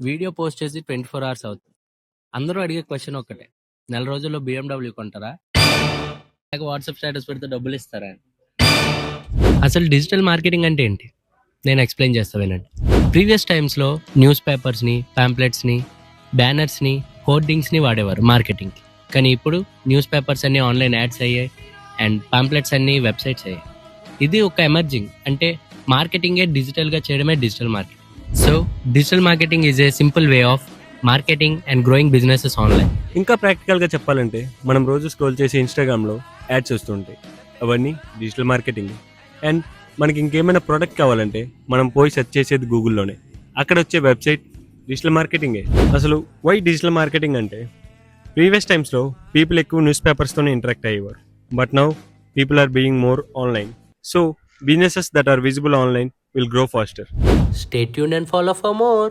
Video post చేసి 24 hours అవుతుంది. అందరూ అడిగే క్వశ్చన్ ఒక్కటే. నెల రోజుల్లో BMW కొంటారా? లేక వాట్సాప్ స్టేటస్ పెడితే డబ్బులు ఇస్తారా అని. అసలు డిజిటల్ మార్కెటింగ్ అంటే ఏంటి? నేను ఎక్స్ప్లెయిన్ చేస్తా వినండి. ప్రీవియస్ టైమ్స్లో న్యూస్ పేపర్స్ని, ప్యాంప్లెట్స్ని, బ్యానర్స్ని, హోర్డింగ్స్ని వాడేవారు మార్కెటింగ్కి. కానీ ఇప్పుడు న్యూస్ పేపర్స్ అన్నీ ఆన్లైన్ యాడ్స్ అయ్యాయి అండ్ పాంప్లెట్స్ అన్నీ వెబ్సైట్స్ అయ్యాయి. ఇది ఒక ఎమర్జింగ్, అంటే మార్కెటింగే డిజిటల్గా చేయడమే digital marketing. So digital marketing is a simple way of marketing and growing businesses online. ఇంకా ప్రాక్టికల్గా చెప్పాలంటే మనం రోజు స్క్రోల్ చేసి ఇన్స్టాగ్రామ్లో యాడ్స్ వస్తుంటాయి. అవన్నీ డిజిటల్ మార్కెటింగ్. అండ్ మనకి ఇంకేమైనా ప్రోడక్ట్ కావాలంటే మనం పోయి సెర్చ్ చేసేది గూగుల్లోనే. అక్కడ వచ్చే వెబ్సైట్ డిజిటల్ మార్కెటింగే. అసలు వై డిజిటల్ మార్కెటింగ్ అంటే ప్రీవియస్ టైమ్స్లో పీపుల్ ఎక్కువ న్యూస్ పేపర్స్తోనే ఇంటరాక్ట్ అయ్యేవారు. But now people are being more online. So businesses that are visible online will grow faster. Stay tuned and follow for more.